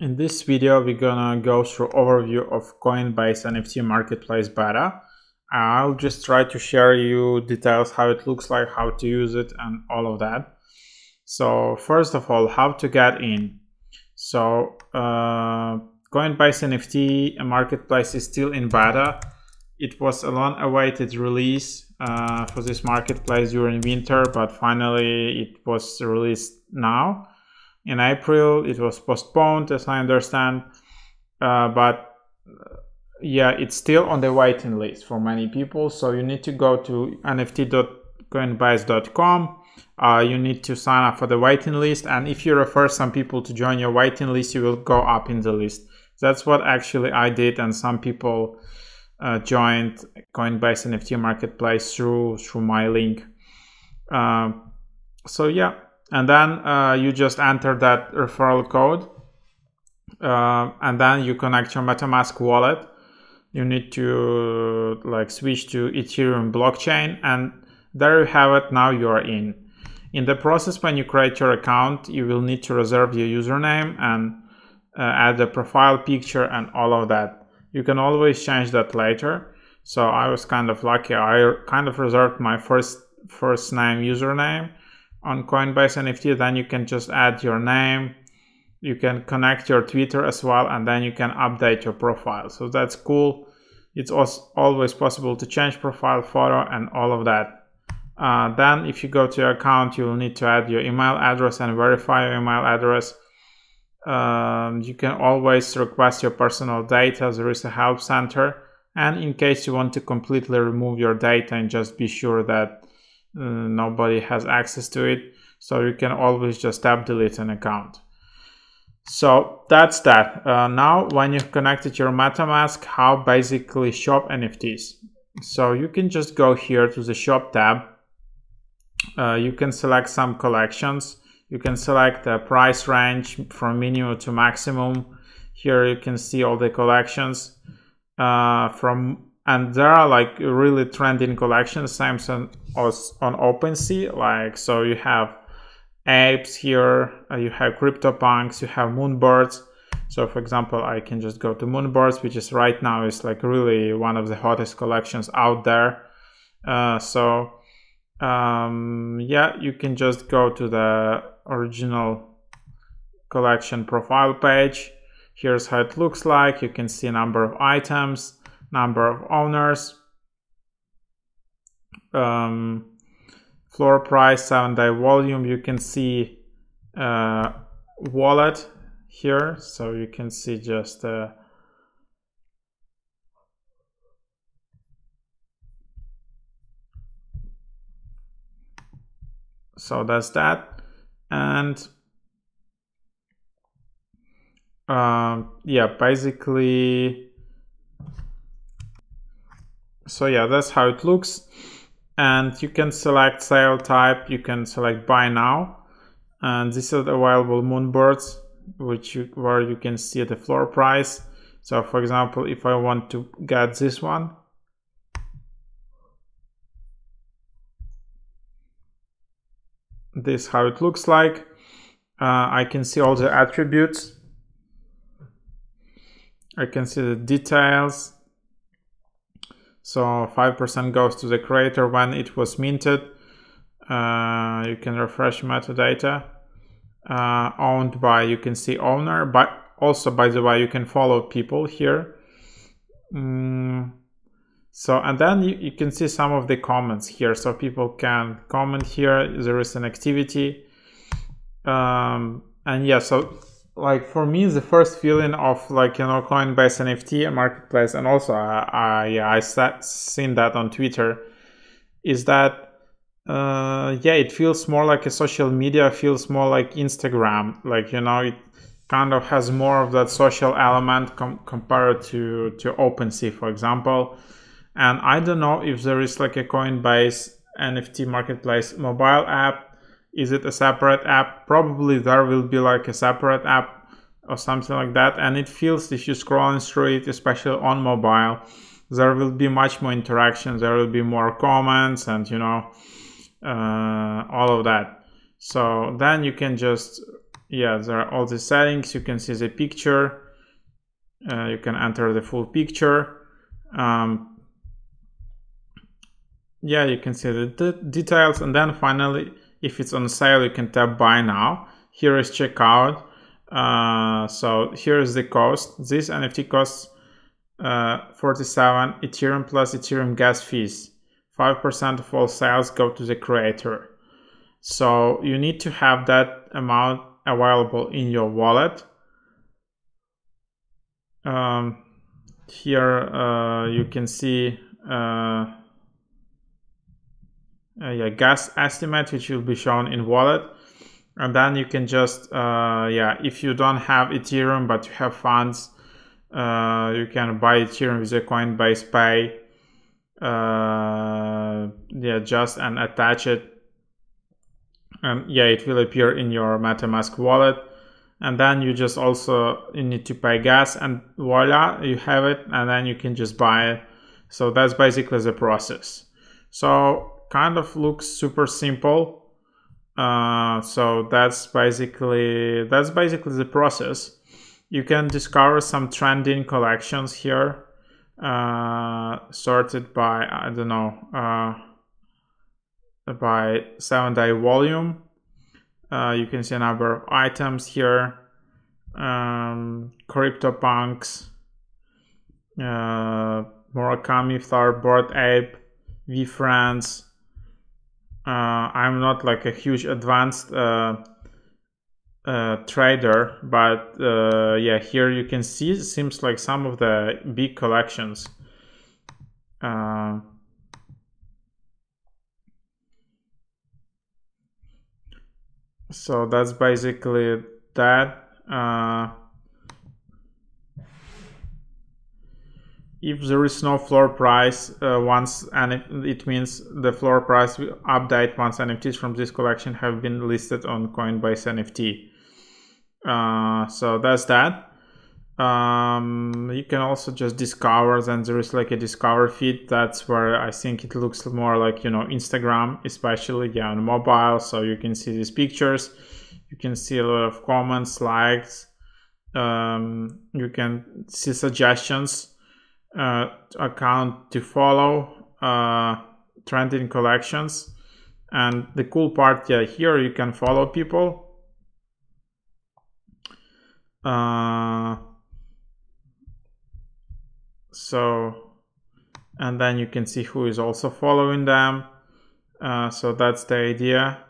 In this video, we're gonna go through overview of Coinbase NFT marketplace beta. I'll just try to share you details, how it looks like, how to use it, and all of that. So first of all, how to get in. So Coinbase NFT marketplace is still in beta. It was a long-awaited release for this marketplace during winter, but finally it was released now. In April, it was postponed, as I understand, but yeah, it's still on the waiting list for many people. So you need to go to nft.coinbase.com. You need to sign up for the waiting list, and if you refer some people to join your waiting list, you will go up in the list. That's what actually I did, and some people joined Coinbase NFT marketplace through my link. So yeah. And then you just enter that referral code, and then you connect your MetaMask wallet. You need to switch to Ethereum blockchain, and there you have it. Now you are in. In the process, when you create your account, you will need to reserve your username and add the profile picture and all of that. You can always change that later. So I was kind of lucky. I kind of reserved my first name username on Coinbase NFT. Then you can just add your name, you can connect your Twitter as well, and then you can update your profile. So that's cool. It's also always possible to change profile photo and all of that. Then if you go to your account, you will need to add your email address and verify your email address. You can always request your personal data. There is a help center, and in case you want to completely remove your data and just be sure that nobody has access to it, so you can always just tap delete an account. So that's that. Now when you've connected your MetaMask, how basically shop NFTs. So you can just go here to the shop tab. You can select some collections. You can select a price range from minimum to maximum. Here you can see all the collections and there are really trending collections, same as on OpenSea. So you have apes here, you have CryptoPunks, you have Moonbirds. So for example, I can just go to Moonbirds, which is right now is really one of the hottest collections out there. Yeah, you can just go to the original collection profile page. Here's how it looks like. You can see a number of items, number of owners, floor price, 7-day volume. You can see wallet here, so you can see just so that's that. And yeah, basically, so yeah, that's how it looks. And you can select sale type, you can select buy now, and this is available Moonbirds, where you can see the floor price. So for example, if I want to get this one, this is how it looks like. I can see all the attributes, I can see the details. So 5% goes to the creator when it was minted. You can refresh metadata. Owned by, you can see owner, but also, by the way, you can follow people here. So, and then you can see some of the comments here. So people can comment here. There is an activity. And yeah, so for me, the first feeling of Coinbase NFT marketplace, and also I seen that on Twitter, is that yeah, it feels more like a social media, feels more like Instagram. It kind of has more of that social element compared to OpenSea, for example. And I don't know if there is a Coinbase NFT marketplace mobile app. Is it a separate app? Probably there will be a separate app or something like that. And it feels, if you scroll through it, especially on mobile, there will be much more interaction. There will be more comments and all of that. So then you can just yeah, there are all the settings. You can see the picture. You can enter the full picture. Yeah, you can see the details, and then finally, if it's on sale, you can tap buy now. Here is checkout. So here is the cost. This NFT costs 47 Ethereum plus Ethereum gas fees. 5% of all sales go to the creator. So you need to have that amount available in your wallet. Here you can see gas estimate, which will be shown in wallet, and then you can just if you don't have Ethereum but you have funds, you can buy Ethereum with a Coinbase Pay, just and attach it, and it will appear in your MetaMask wallet. And then you just you need to pay gas, and voila, you have it, and then you can just buy it. So that's basically the process. So kind of looks super simple. So that's basically the process. You can discover some trending collections here, sorted by, I don't know, by 7-day volume. You can see a number of items here. CryptoPunks, Murakami Thar, Bored Ape, VFriends. I'm not like a huge advanced trader, but here you can see it seems like some of the big collections. So that's basically that. If there is no floor price it means the floor price will update once NFTs from this collection have been listed on Coinbase NFT. So that's that. You can also just discover, then there is like a discover feed. That's where I think it looks more like, Instagram, especially on mobile. So you can see these pictures, you can see a lot of comments, likes, you can see suggestions, account to follow, trending collections. And the cool part, here you can follow people. And then you can see who is also following them. So that's the idea.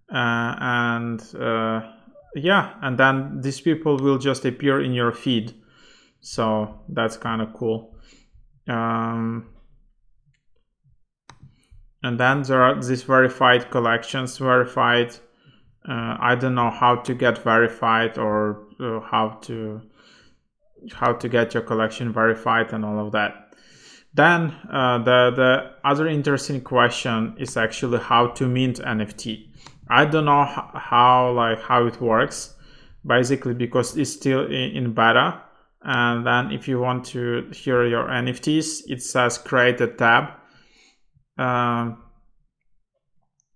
And then these people will just appear in your feed. So that's kind of cool. And then there are these verified collections. I don't know how to get verified, or how to get your collection verified and all of that. Then the other interesting question is actually how to mint NFT. I don't know how it works, basically, because it's still in beta. And then if you want to hear your NFTs, it says create a tab.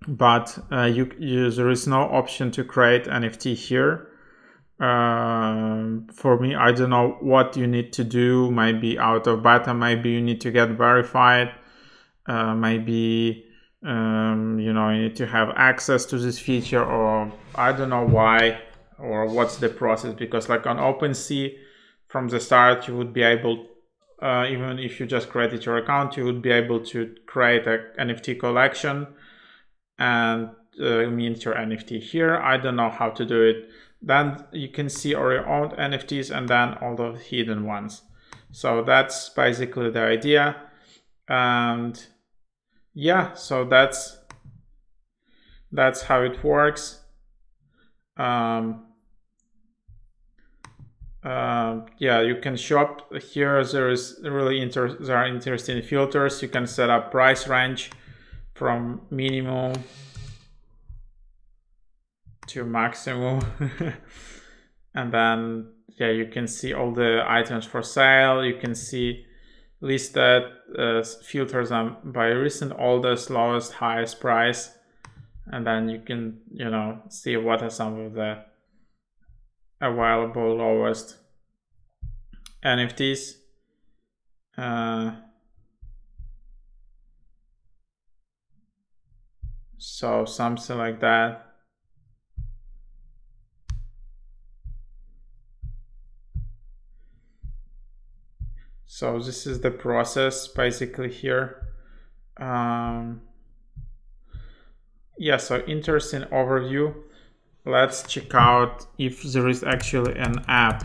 But there is no option to create NFT here. For me, I don't know what you need to do. Maybe out of beta, maybe you need to get verified. Maybe you need to have access to this feature, or I don't know why, or what's the process. Because like on OpenSea, from the start, you would be able, even if you just created your account, you would be able to create an NFT collection and mint your NFT here. I don't know how to do it. Then you can see all your own NFTs and then all the hidden ones. So that's basically the idea. And so that's how it works. You can shop here. There are interesting filters. You can set up price range from minimum to maximum. And then you can see all the items for sale. You can see listed filters by recent, oldest, lowest, highest price. And then you can see what are some of the available lowest NFTs. So something like that. So this is the process basically here. Yeah, so interesting overview. Let's check out if there is actually an app.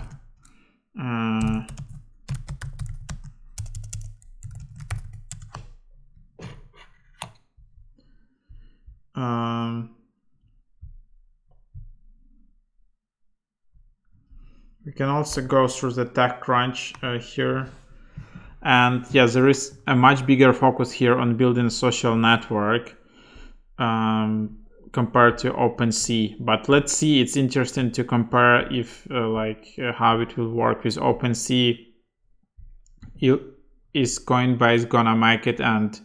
We can also go through the TechCrunch here. And yeah, there is a much bigger focus here on building a social network compared to OpenSea. But let's see, it's interesting to compare if how it will work with OpenSea. Is Coinbase gonna make it and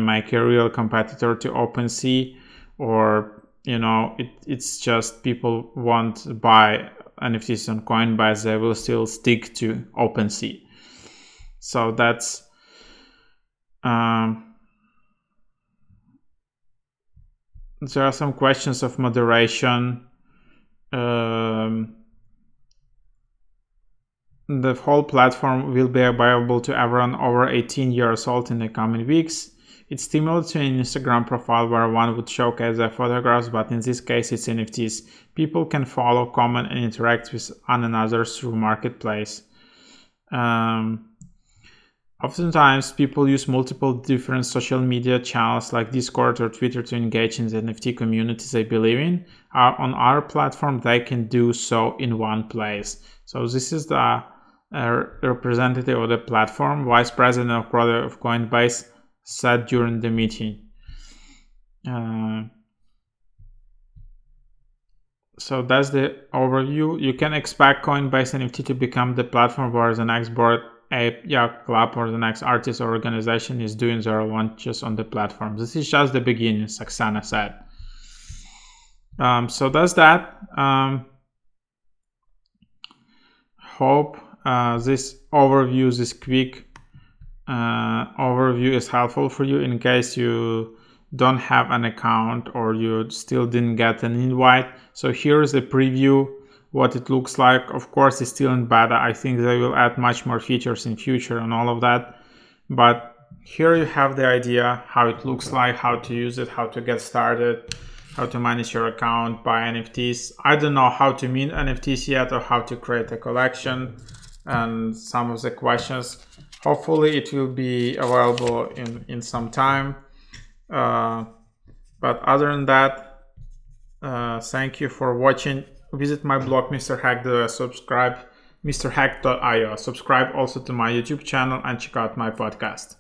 make a real competitor to OpenSea, or it's just people won't buy NFTs on Coinbase, they will still stick to OpenSea. So that's there are some questions of moderation. The whole platform will be available to everyone over 18 years old in the coming weeks. It's similar to an Instagram profile where one would showcase their photographs, but in this case it's NFTs. People can follow, comment, and interact with one another through Marketplace. Oftentimes, people use multiple different social media channels like Discord or Twitter to engage in the NFT communities they believe in. On our platform, they can do so in one place. So this is the representative of the platform, Vice President of Product of Coinbase, said during the meeting. So that's the overview. You can expect Coinbase NFT to become the platform where the next Bored Ape Yacht Club or the next artist or organization is doing their launches on the platform. This is just the beginning, Saxana said. So that's that. Hope this overview, this quick overview is helpful for you in case you don't have an account or you still didn't get an invite. So here's a preview what it looks like. Of course, it's still in beta. I think they will add much more features in future and all of that, but here you have the idea how it looks like, how to use it, how to get started, how to manage your account, buy NFTs. I don't know how to mint NFTs yet or how to create a collection and some of the questions. Hopefully it will be available in some time. But other than that, thank you for watching. Visit my blog MrHack.io, subscribe MrHack.io. Subscribe also to my YouTube channel and check out my podcast.